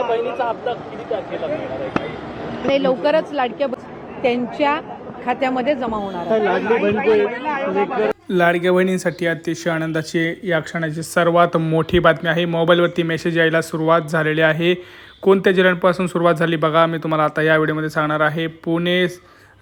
बहिणीचा हप्ता किती तारखेला मिळणार आहे? ते लवकरच लाडक्या त्यांच्या खात्यामध्ये जमा होणार आहे। लाडक्या बहिणींसाठी अतिशय आनंदाची या क्षणाची सर्वात मोठी बातमी आहे। मोबाईलवरती मेसेज यायला सुरुवात झालेली आहे। कोणत्या जिल्ह्यांपासून सुरुवात झाली बघा, मी तुम्हाला आता या व्हिडिओमध्ये सांगणार आहे। पुणे,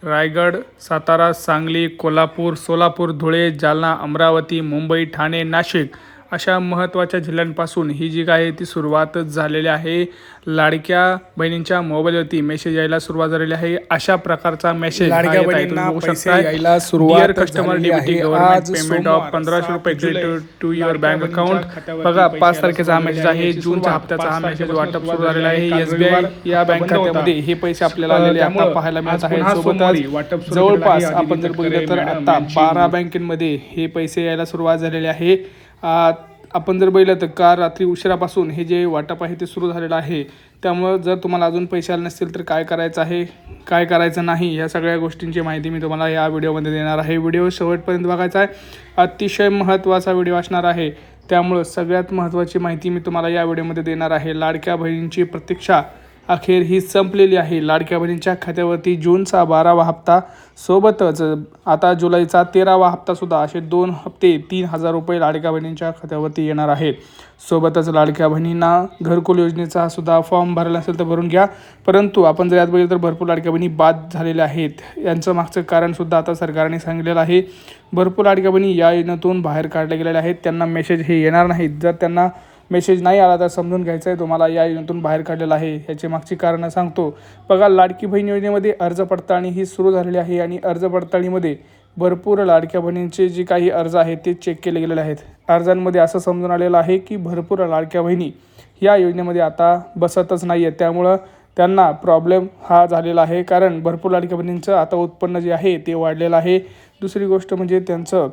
रायगड, सातारा, सांगली, कोल्हापूर, सोलापूर, धुळे, जालना, अमरावती, मुंबई, ठाणे, नाशिक अशा महत्त्वाच्या जिल्ह्यांपासून ही जी काय ती सुरुवात झालेली आहे। लाडक्या बहिणींच्या मोबाईलवरती मेसेज यायला सुरुवात झालेली आहे। अशा प्रकारचा मेसेज लाडक्या बहिणींना पैसे यायला सुरुवात dear customer, DBT government payment of 1500 रुपये credit to your bank account. बघा 5 तारखेचा हा मेसेज आहे। जूनच्या हप्त्याचा हा मेसेज वाटप सुरू झालेला आहे। एसबीआय या बँक खात्यामध्ये हे पैसे आपल्याला आलेले आता पाहायला मिळत आहेत। सोबतच जवळपास आपण जर बघितलं तर आता 12 बँकेमध्ये हे पैसे यायला सुरुवात झालेली आहे। आपण जर बघितलं तर काल रात्री उशिरापासून हे जे वाटप आहे ते सुरू झालेलं आहे। त्यामुळे जर तुम्हाला अजून पैसे आले नसतील तर काय करायचं आहे, काय करायचं नाही, या सगळ्या गोष्टींची माहिती मी तुम्हाला या व्हिडिओमध्ये देणार आहे। व्हिडिओ शेवटपर्यंत बघायचा आहे। अतिशय महत्त्वाचा व्हिडिओ असणार आहे, त्यामुळे सगळ्यात महत्त्वाची माहिती मी तुम्हाला या व्हिडिओमध्ये देणार आहे। लाडक्या बहिणींची प्रतीक्षा अखेर ही संपलेली आहे। लाडक्या बहिणींच्या खात्यावरती जूनचा 12वा हप्ता, सोबतच आता जुलैचा 13वा हप्तासुद्धा, असे 2 हप्ते 3000 रुपये लाडक्या बहिणींच्या खात्यावरती येणार आहेत। सोबतच लाडक्या बहिणींना घरकुल योजनेचा सुद्धा फॉर्म भरला असेल तर भरून घ्या। परंतु आपण जर यात बघितलं तर भरपूर लाडक्या बहिणी बाद झालेल्या आहेत। यांचं मागचं कारणसुद्धा आता सरकारने सांगितलेलं आहे। भरपूर लाडक्या बहिणी या योजनेतून बाहेर काढल्या गेलेल्या आहेत। त्यांना मेसेज हे येणार नाहीत। जर त्यांना मेसेज नाही आला तर समजून घ्यायचं आहे तुम्हाला या योजनेतून बाहेर काढलेलं आहे। याची मागची कारणं सांगतो बघा। लाडकी बहीण योजनेमध्ये अर्ज पडताळणी ही सुरू झालेली आहे आणि अर्ज पडताळणीमध्ये भरपूर लाडक्या बहिणींचे जे काही अर्ज आहेत ते चेक केले गेलेले आहेत। अर्जांमध्ये असं समजून आलेलं आहे की भरपूर लाडक्या बहिणी या योजनेमध्ये आता बसतच नाही आहेत। त्यामुळं त्यांना प्रॉब्लेम हा झालेला आहे, कारण भरपूर लाडक्या बहिणींचं आता उत्पन्न जे आहे ते वाढलेलं आहे। दुसरी गोष्ट म्हणजे त्यांचं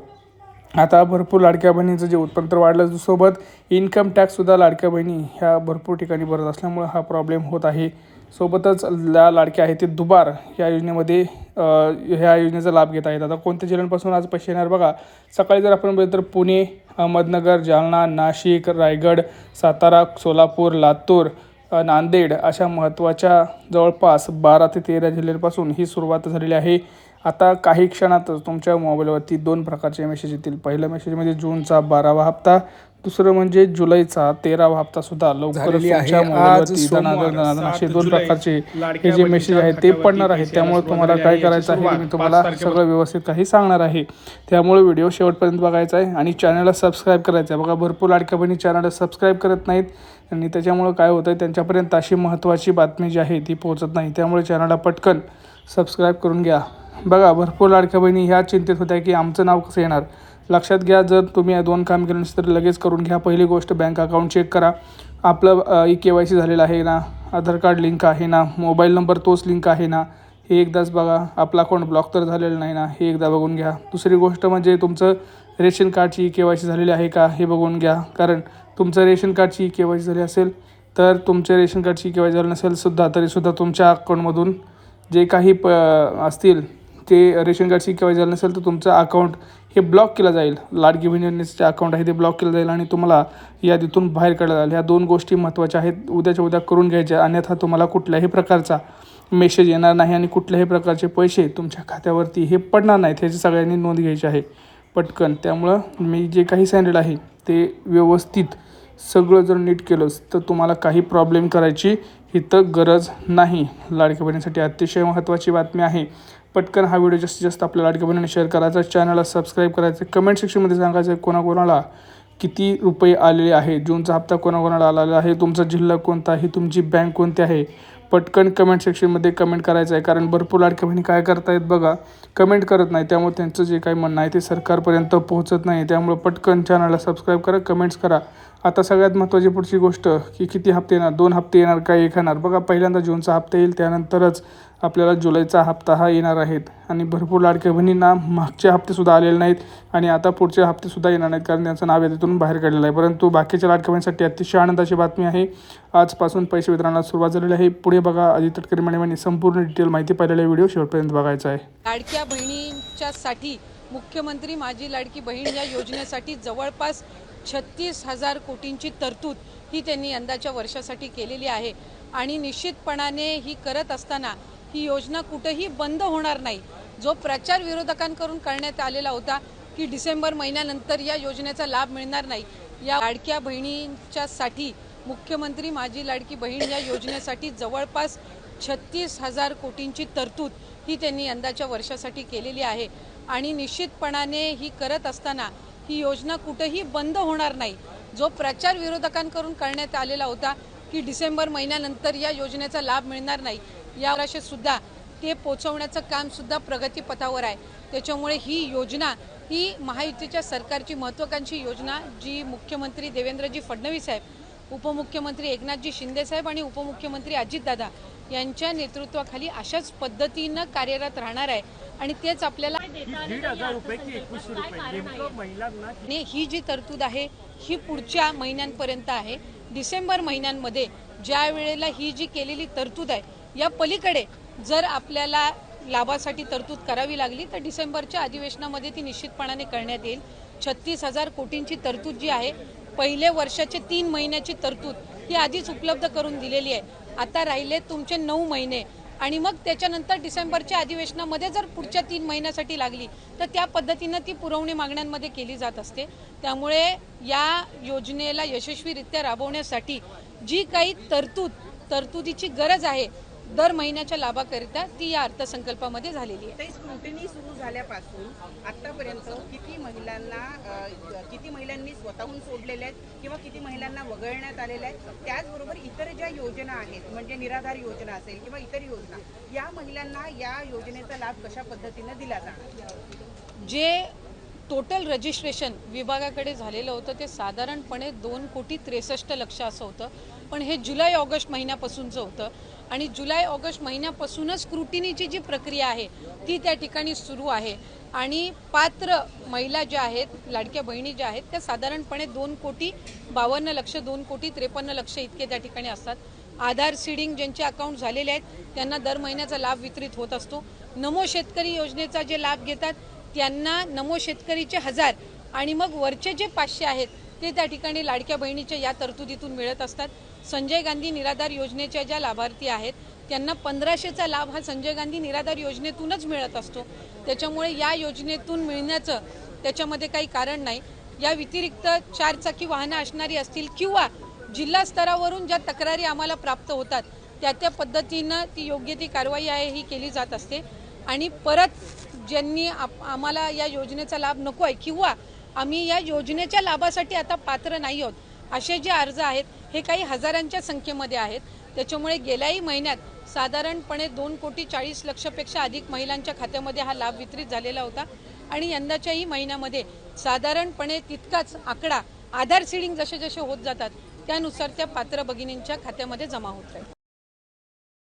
आता भरपूर लाडक्या बहिणींचं जे उत्पन्न तर वाढलं, सोबत इन्कम टॅक्ससुद्धा लाडक्या बहिणी ह्या भरपूर ठिकाणी भरत असल्यामुळे हा प्रॉब्लेम होत आहे। सोबतच लाडक्या आहेत ते दुबार ह्या योजनेमध्ये ह्या योजनेचा लाभ घेत आहेत। आता कोणत्या जिल्ह्यांपासून आज पैसे येणार बघा। सकाळी जर आपण बघितलं तर पुणे, अहमदनगर, जालना, नाशिक, रायगड, सातारा, सोलापूर, लातूर, नांदेड अशा महत्त्वाच्या जवळपास 12 ते 13 जिल्ह्यांपासून ही सुरुवात झालेली आहे। आता काही क्षणातच तुमच्या मोबाईलवरती 2 प्रकारचे मेसेज येतील। पहिला मेसेज म्हणजे जूनचा 12वा हप्ता, दुसरं म्हणजे जुलैचा 13वा हप्तासुद्धा लवकरच तुमच्या मोबाईलवरती असे 2 प्रकारचे हे जे मेसेज आहेत ते पडणार आहेत। त्यामुळे तुम्हाला काय करायचं आहे मी तुम्हाला सगळं व्यवस्थित काही सांगणार आहे। त्यामुळे व्हिडिओ शेवटपर्यंत बघायचा आहे आणि चॅनलला सबस्क्राईब करायचं आहे। बघा भरपूर लाडक्या बहिणी चॅनलला सबस्क्राईब करत नाहीत आणि त्याच्यामुळे काय होतं आहे, त्यांच्यापर्यंत अशी महत्त्वाची बातमी जी आहे ती पोहोचत नाही। त्यामुळे चॅनलला पटकन सबस्क्राईब करून घ्या। बघा भरपूर लाडक्या बहिणी ह्या चिंतेत होत्या की आमचं नाव कसं येणार। लक्षात घ्या, जर तुम्ही 2 काम केलं नसेल तर लगेच करून घ्या। पहिली गोष्ट बँक अकाउंट चेक करा, आपलं KYC झालेलं आहे ना, आधार कार्ड लिंक आहे ना, मोबाईल नंबर तोच लिंक आहे ना, हे एकदाच बघा। आपलं अकाउंट ब्लॉक तर झालेलं नाही ना, हे एकदा बघून घ्या। दुसरी गोष्ट म्हणजे तुमचं रेशन कार्डची KYC झालेली आहे का हे बघून घ्या, कारण तुमचं रेशन कार्डची KYC झाली असेल तर तुमच्या रेशन कार्डची KYC झाली नसेल सुद्धा तरीसुद्धा तुमच्या अकाउंटमधून जे काही असतील ते रेशन कार्डची KYC झालं नसेल तर तुमचं अकाउंट हे ब्लॉक केलं जाईल। लाडकी बहीण योजनेचे अकाउंट आहे ते ब्लॉक केलं जाईल आणि तुम्हाला यादीतून बाहेर काढलं जाईल। ह्या 2 गोष्टी महत्त्वाच्या आहेत, उद्याच्या उद्या करून घ्यायच्या, अन्यथा तुम्हाला कुठल्याही प्रकारचा मेसेज येणार नाही आणि कुठल्याही प्रकारचे पैसे तुमच्या खात्यावरती हे पडणार नाहीत। ह्याची सगळ्यांनी नोंद घ्यायची आहे पटकन। त्यामुळं मी जे काही सांगितलेलं आहे ते व्यवस्थित सगळं जर नीट केलंच तर तुम्हाला काही प्रॉब्लेम करायची इथं गरज नाही। लाडक्या बहिणीसाठी अतिशय महत्त्वाची बातमी आहे। पटकन हा व्हिडिओ जास्तीत जास्त आपल्या लाडक्या बहिणींना शेअर करायचा, चॅनलला सबस्क्राईब करायचं, कमेंट सेक्शनमध्ये सांगायचं कोणाकोणाला किती रुपये आलेले आहे, जूनचा हप्ता कोणाकोणाला आलेला आहे, तुमचा जिल्हा कोणता आहे, तुमची बँक कोणती आहे। पटकन कमेंट सेक्शनमध्ये कमेंट करायचं आहे, कारण भरपूर लाडक्या बहिणी काय करतायत बघा, कमेंट करत नाही। त्यामुळे त्यांचं जे काही म्हणणं आहे ते सरकारपर्यंत पोहोचत नाही। त्यामुळे पटकन चॅनलला सबस्क्राईब करा, कमेंट्स करा। आता सगळ्यात महत्त्वाची पुढची गोष्ट की किती हप्ते येणार, 2 हप्ते येणार का 1 येणार बघा। पहिल्यांदा जूनचा हप्ता येईल, त्यानंतरच आपल्याला जुलैचा हप्ता हा येणार आहेत। आणि भरपूर लाडक्या बहिणींना मागचे हप्तेसुद्धा आलेले नाहीत आणि आता पुढचे हप्तेसुद्धा येणार नाहीत, कारण त्यांचं नाव यादीतून बाहेर काढलेलं आहे। परंतु बाकीच्या लाडक्या बहिणींसाठी अतिशय आनंदाची बातमी आहे, आजपासून पैसे वितरणाला सुरुवात झालेली आहे। पुढे बघा, अजित तटकरे मॅडमांनी संपूर्ण डिटेल माहिती पाहिलेला व्हिडिओ शेवटपर्यंत बघायचा आहे। लाडक्या बहिणींच्यासाठी मुख्यमंत्री माझी लाडकी बहीण या योजनेसाठी जवळपास 36,000 कोटींची तरतूद ही त्यांनी यंदाच्या वर्षासाठी केलेली आहे आणि निश्चितपणाने ही करत असताना ही योजना कुठेही बंद होणार नाही। जो प्रचार विरोधकांकडून करण्यात आलेला होता की डिसेंबर महिन्यानंतर या योजनेचा लाभ मिळणार नाही, या लाडक्या बहिणींच्यासाठी मुख्यमंत्री माझी लाडकी बहीण या योजनेसाठी जवळपास 36,000 कोटींची तरतूद ही त्यांनी यंदाच्या वर्षासाठी केलेली आहे आणि निश्चितपणाने ही करत असताना ही योजना कुठेही बंद होणार नाही। जो प्रचार विरोधकांकडून करण्यात आलेला होता की डिसेंबर महिन्यानंतर या योजनेचा लाभ मिळणार नाही, या वर्षी सुद्धा ते पोचवण्याचं काम सुद्धा प्रगतीपथावर आहे। त्याच्यामुळे ही योजना ही महायुतीच्या सरकारची महत्त्वाकांक्षी योजना जी मुख्यमंत्री देवेंद्रजी फडणवीस साहेब, उपमुख्यमंत्री एकनाथजी शिंदे साहेब आणि उपमुख्यमंत्री अजितदादा यांच्या नेतृत्वाखाली अशाच पद्धतीनं कार्यरत राहणार आहे आणि तेच आपल्याला 1,500 रुपये की 2100 रुपये नेमकं महिलांना ही जी तरतूद आहे ही पुढच्या महिन्यांपर्यंत आहे। डिसेंबर महिन्यांमध्ये ज्या वेळेला ही जी केलेली तरतूद आहे या पलीकडे जर आपल्याला लाभासाठी तरतूद करावी लागली तर डिसेंबरच्या अधिवेशनामध्ये ती निश्चितपणाने करण्यात येईल। 36,000 कोटींची तरतूद जी आहे पहिले वर्षाचे 3 महिन्याची तरतूद ही आधीच उपलब्ध करून दिलेली आहे। आता राहिले तुमचे 9 महिने आणि मग त्याच्यानंतर डिसेंबरच्या अधिवेशनामध्ये जर पुढच्या 3 महिन्यासाठी लागली तर त्या पद्धतीनं ती पुरवणी मागण्यांमध्ये केली जात असते। त्यामुळे या योजनेला यशस्वीरित्या राबवण्यासाठी जी काही तरतुदीची गरज आहे दर महिन्याच्या लाभाकरिता ती या अर्थसंकल्पामध्ये झालेली आहे। स्क्रुटिनी सुरू झाल्यापासून आतापर्यंत किती महिलांनी स्वतःहून सोडलेले आहेत किंवा किती महिलांना वगळण्यात आलेल्या आहेत, त्याचबरोबर इतर ज्या योजना आहेत म्हणजे निराधार योजना असेल किंवा इतर योजना, या महिलांना या योजनेचा लाभ कशा पद्धतीने दिला जाणार? जे टोटल रजिस्ट्रेशन विभागाकडे झालेलं होतं ते साधारणपणे 2,63,00,000 असं होतं, पण हे जुलै ऑगस्ट महिन्यापासूनचं होतं आणि जुलै ऑगस्ट महिन्यापासूनच स्क्रुटिनीची जी प्रक्रिया आहे ती त्या ठिकाणी सुरू आहे आणि पात्र महिला ज्या आहेत, लाडक्या बहिणी ज्या आहेत त्या साधारणपणे 2,52,00,000 2,53,00,000 इतके त्या ठिकाणी असतात। आधार सीडिंग ज्यांचे अकाउंट झालेले आहेत त्यांना दर महिन्याचा लाभ वितरित होत असतो। नमो शेतकरी योजनेचा जे लाभ घेतात त्यांना नमो शेतकरीचे 1000 आणि मग वरचे जे 500 आहेत ते त्या ठिकाणी लाडक्या बहिणीच्या या तरतुदीतून मिळत असतात। संजय गांधी निराधार योजनेच्या ज्या लाभार्थी आहेत त्यांना 1500चा लाभ हा संजय गांधी निराधार योजनेतूनच मिळत असतो। त्याच्यामुळे या योजनेतून मिळण्याचं त्याच्यामध्ये काही कारण नाही। या व्यतिरिक्त 4 चाकी वाहनं असणारी असतील किंवा जिल्हा स्तरावरून ज्या तक्रारी आम्हाला प्राप्त होतात त्या पद्धतीनं ती योग्य ती कारवाई आहे ही केली जात असते आणि परत ज्यांनी आम्हाला या योजनेचा लाभ नको आहे किंवा आम्ही या योजनेच्या लाभासाठी आता पात्र नाही आहोत असे जे अर्ज आहेत हे काही हजारांच्या संख्येमध्ये आहेत। त्याच्यामुळे गेल्याही महिन्यात साधारणपणे 2,40,00,000 पेक्षा अधिक महिलांच्या खात्यामध्ये हा लाभ वितरित झालेला होता आणि यंदाच्याही महिन्यामध्ये साधारणपणे तितकाच आकडा आधार सीडिंग जसे जसे होत जातात त्यानुसार त्या पात्र भगिनींच्या खात्यामध्ये जमा होत राहील।